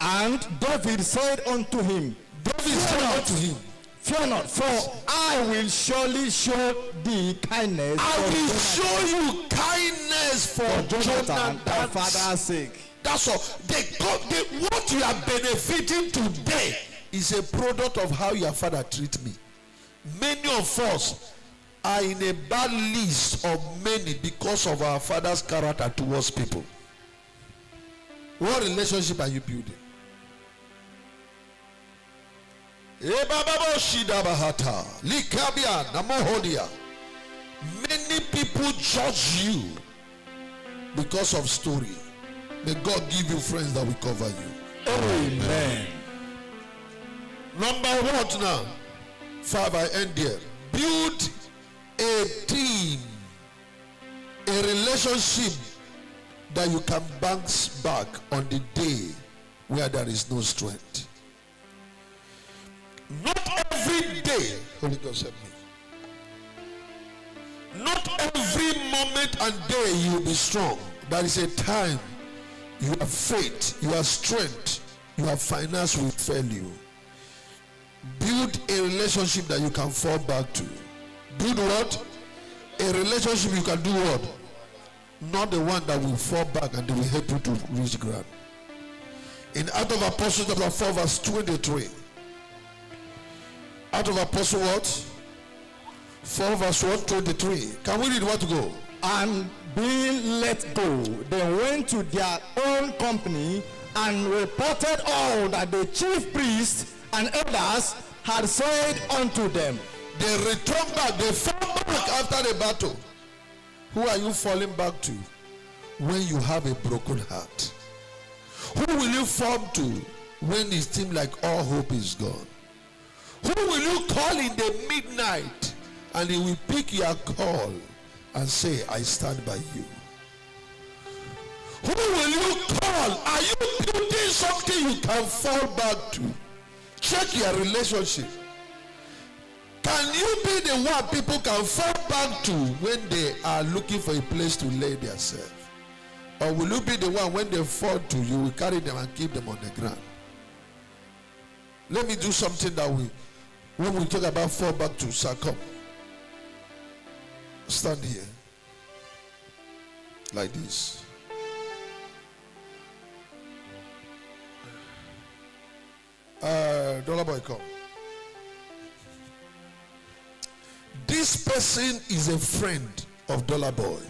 And David said unto him, Fear not, for I will surely show thee kindness. I will show you kindness for Jonathan, thy father's sake. That's all. What you are benefiting today is a product of how your father treats me. Many of us are in a bad list of many because of our father's character towards people. What relationship are you building? Many people judge you because of story. May God give you friends that will cover you. Amen. Number what now? 5, I end here. Build a team, a relationship that you can bounce back on the day where there is no strength. Not every day, Holy Ghost help me. Not every moment and day you will be strong. There is a time you have faith, you have strength, you have finance will fail you. Build a relationship that you can fall back to. Build what? A relationship you can do what? Not the one that will fall back and they will help you to reach ground. In Acts of Apostles chapter 4 verse 23. Out of Apostle what? 4 verse 123. Can we read what to go? And being let go, they went to their own company and reported all that the chief priests and elders had said unto them. They returned back. They fall back after the battle. Who are you falling back to when you have a broken heart? Who will you fall to when it seems like all hope is gone? Who will you call in the midnight and he will pick your call and say, I stand by you? Who will you call? Are you building something you can fall back to? Check your relationship. Can you be the one people can fall back to when they are looking for a place to lay themselves? Or will you be the one when they fall to, you will carry them and keep them on the ground? Let me do something that when we talk about fall back to, succumb. Stand here. Like this. Dollar boy, come. This person is a friend of Dollar Boy.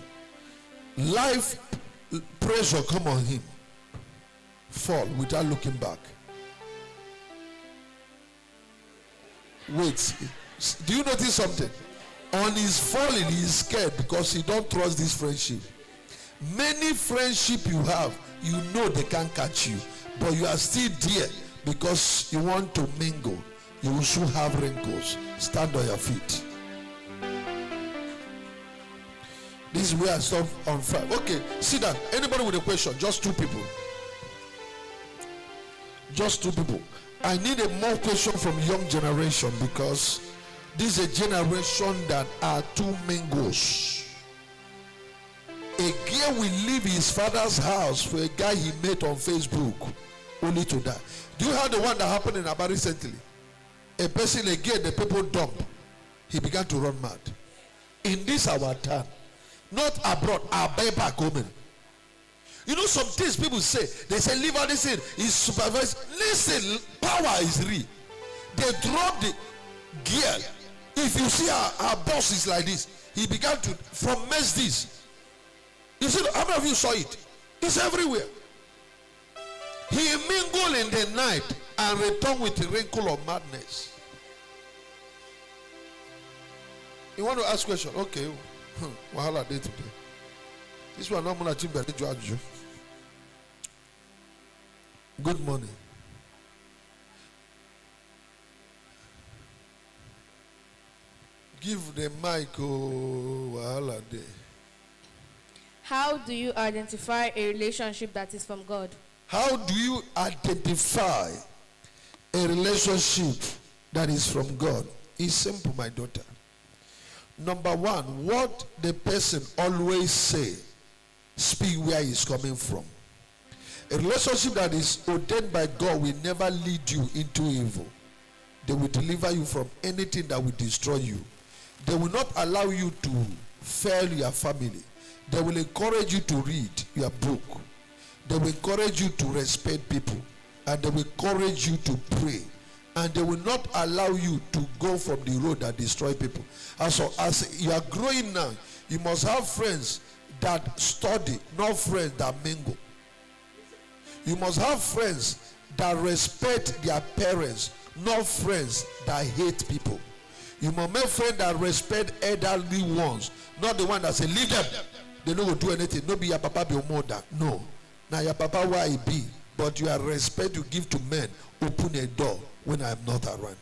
Life pressure come on him. Fall without looking back. Wait, do you notice something? On his falling, he is scared because he don't trust this friendship. Many friendship you have, you know they can't catch you, but you are still there because you want to mingle. You will soon have wrinkles. Stand on your feet. This is where I stop on fire. Okay, sit down. Anybody with a question? Just 2 people. Just 2 people. I need a more question from young generation because this is a generation that are too mingles. A girl will leave his father's house for a guy he met on Facebook only to die. Do you have the one that happened in Aba recently? A person again, the people dump. He began to run mad. In this our time, not abroad, our back home. You know some things people say. They say leave out this thing. He's supervised. Listen, power is real. They drop the gear. If you see our boss is like this, he began to from this. You see, how many of you saw it? It's everywhere. He mingled in the night and returned with a wrinkle of madness. You want to ask question? Okay. Wahala day today. This one, I'm going to judge you. Good morning. Give the mic, wahala day. How do you identify a relationship that is from God? How do you identify a relationship that is from God? It's simple, my daughter. Number one, what the person always say, speak where he's coming from. A relationship that is ordained by God will never lead you into evil. They will deliver you from anything that will destroy you. They will not allow you to fail your family. They will encourage you to read your book. They will encourage you to respect people. And they will encourage you to pray. And they will not allow you to go from the road that destroy people. And so as you are growing now, you must have friends that study, not friends that mingle. You must have friends that respect their parents, not friends that hate people. You must make friends that respect elderly ones, not the one that say, leave them. They don't go do anything. No be your papa be your mother. No. Now your papa why he be, but you are respect you give to men. Open a door when I am not around.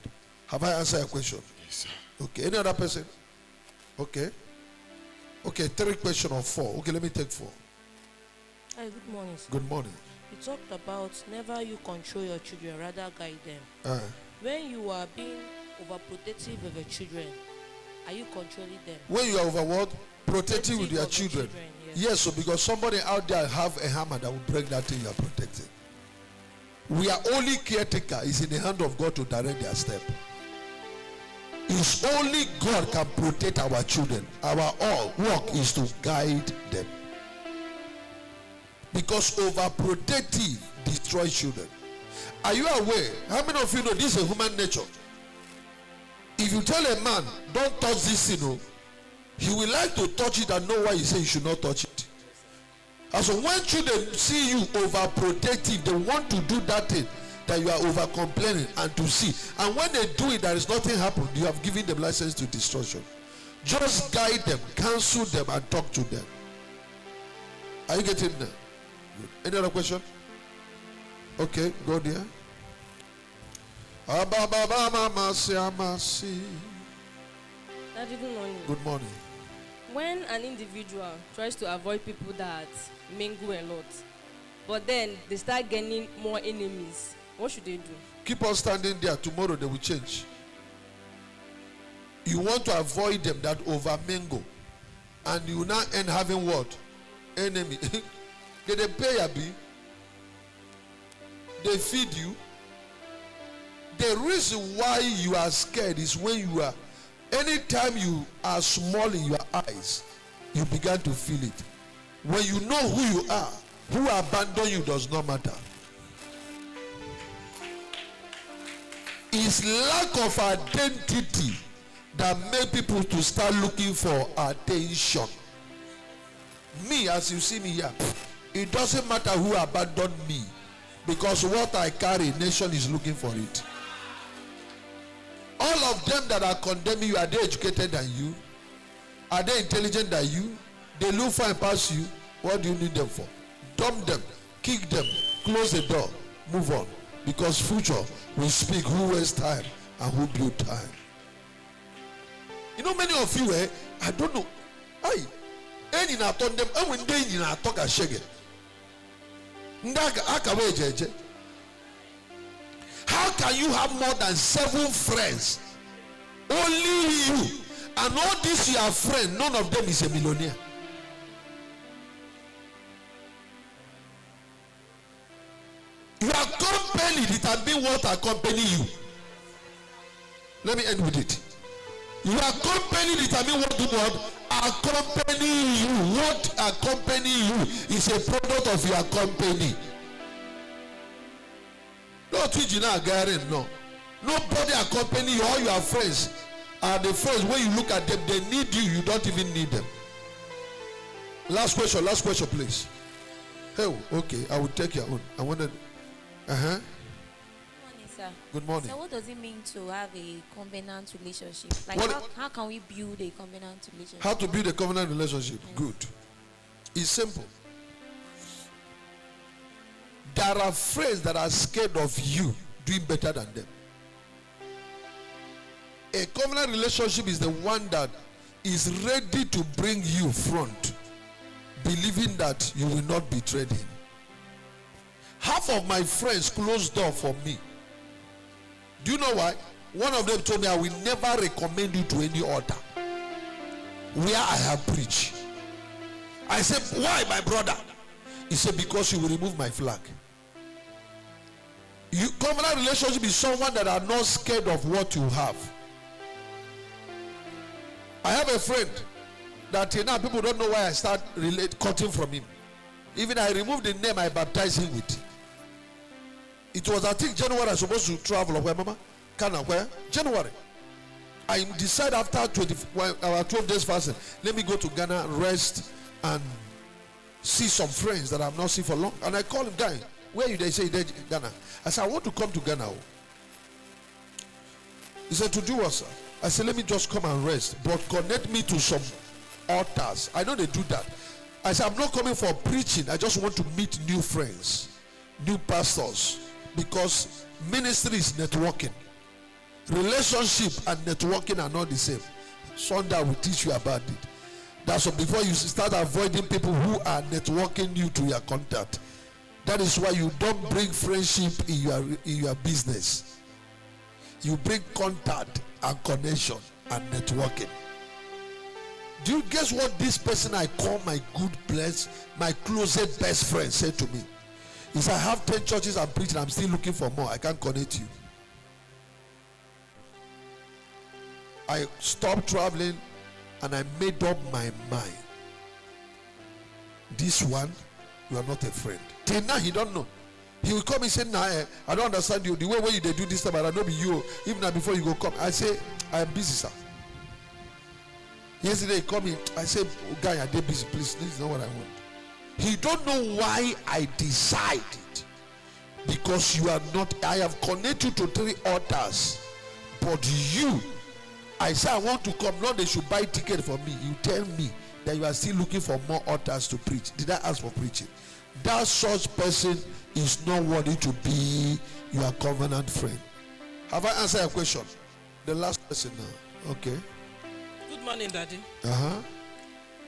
Have I answered your question? Yes, sir. Okay. Any other person? Okay. Okay, 3 questions or 4. Okay, let me take 4. Hi, good morning, sir. Good morning. You talked about never you control your children, rather guide them. When you are being overprotective of your children, are you controlling them? When you are over what? Protecting with your of children. Yes. Yes, so because somebody out there have a hammer that will break that thing you are protecting. We are only caretaker. It's in the hand of God to direct their step. It's only God can protect our children. Our all work is to guide them. Because overprotective destroys children. Are you aware? How many of you know this is a human nature? If you tell a man, don't touch this thing, he will like to touch it and know why you say you should not touch it. And so when children see you overprotective, they want to do that thing that you are over complaining and to see. And when they do it, there is nothing happened. You have given them license to destruction. Just guide them, counsel them, and talk to them. Are you getting there? Good. Any other question? Okay, go there. Daddy, good morning. Good morning. When an individual tries to avoid people that mingle a lot, but then they start gaining more enemies, what should they do? Keep on standing there. Tomorrow they will change. You want to avoid them that over mingle, and you now end having what? Enemy. They pay a bill. They feed you. The reason why you are scared is when you are, anytime you are small in your eyes, you begin to feel it. When you know who you are, who abandon you does not matter. It's lack of identity that make people to start looking for attention. Me, as you see me here, it doesn't matter who abandoned me, because what I carry, nation is looking for it. All of them that are condemning you, are they educated than you? Are they intelligent than you? They look fine past you. What do you need them for? Dump them, kick them, close the door, move on. Because future will speak who wastes time and who build time. You know, many of you, I don't know. How can you have more than 7 friends? Only you. And all these your friends, none of them is a millionaire. Your company determine what accompany you. Let me end with it. Your company determine what accompany you. What accompany you is a product of your company. No. Nobody accompany you. All your friends are the friends. When you look at them, they need you. You don't even need them. Last question, please. Oh, okay. I will take your own. I wanted. Morning, sir. sir. Good morning. So what does it mean to have a covenant relationship? Like how can we build a covenant relationship? How to build a covenant relationship? Yes. Good. It's simple. There are friends that are scared of you doing better than them. A covenant relationship is the one that is ready to bring you front, believing that you will not betray him. Half of my friends closed door for me. Do you know why? One of them told me, I will never recommend you to any altar where I have preached. I said, why, my brother? He said, because you will remove my flag. Covenant relationship is someone that are not scared of what you have. I have a friend that now people don't know why I start cutting from him. Even I removed the name I baptized him with. It was, I think, January I was supposed to travel. Where, Mama? Where? January. I decided after our 12 days fasting, let me go to Ghana, rest, and see some friends that I've not seen for long. And I called him, guy, where you? They say, Ghana. I said, I want to come to Ghana. He said, to do what, sir? I said, let me just come and rest, but connect me to some altars. I know they do that. I said, I'm not coming for preaching. I just want to meet new friends, new pastors, because ministry is networking. Relationship and networking are not the same. Sunday will teach you about it. That's why before you start avoiding people who are networking you to your contact. That is why you don't bring friendship in your business. You bring contact and connection and networking. Do you guess what this person I call my good bless, my closest best friend said to me? He said, I have 10 churches I'm preaching, I'm still looking for more. I can't connect you. I stopped traveling and I made up my mind. This one, you are not a friend. Till now, he don't know. He will come and say, nah, I don't understand you. The way you they do this time, I don't know you. Even now before you go come. I say, I am busy, sir. Yesterday he called me. I said, oh, guy, are they busy? Please, this is not what I want. He don't know why I decided. Because you are not, I have connected you to 3 altars. But you, I say I want to come. Now they should buy ticket for me. You tell me that you are still looking for more altars to preach. Did I ask for preaching? That such person is not worthy to be your covenant friend. Have I answered your question? The last question now. Okay. Good morning, Daddy. Uh-huh.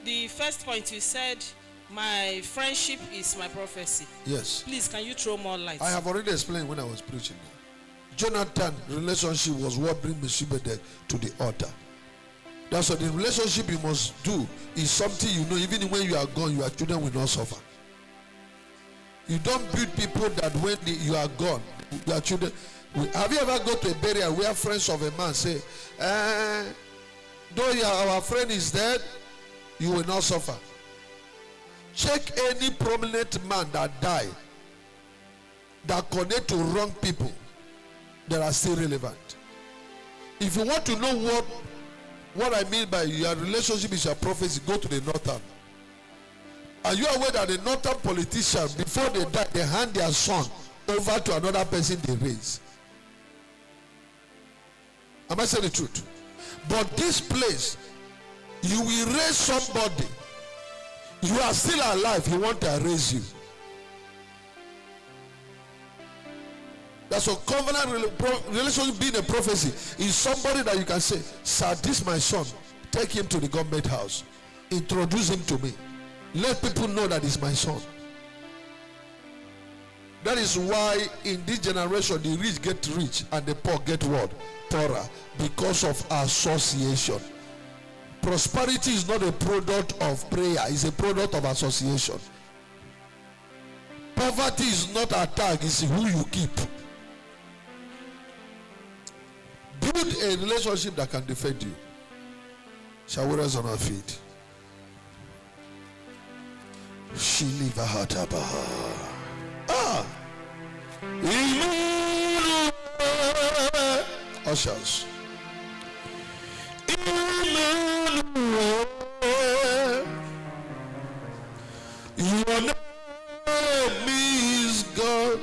The first point you said, my friendship is my prophecy. Yes. Please, can you throw more light? I have already explained when I was preaching. Jonathan's relationship was what bring Meshibedek to the altar. That's what the relationship you must do is something you know, even when you are gone, your children will not suffer. You don't build people that when you are gone, your children. Have you ever go to a burial where friends of a man say, though our friend is dead, you will not suffer? Check any prominent man that died that connect to wrong people that are still relevant. If you want to know what I mean by your relationship is your prophecy, go to the northern. Are you aware that the northern politicians, before they die, they hand their son over to another person they raise? Am I saying the truth? But this place, you will raise somebody. You are still alive, he want to raise you. That's what covenant relationship being a prophecy is somebody that you can say, sir, this is my son. Take him to the government house. Introduce him to me. Let people know that he's my son. That is why in this generation the rich get rich and the poor get what? Poorer, because of association. Prosperity is not a product of prayer, it's a product of association. Poverty is not a tag, it's who you keep. Build a relationship that can defend you. Shall we rise on our feet? Ushers. Your name is God.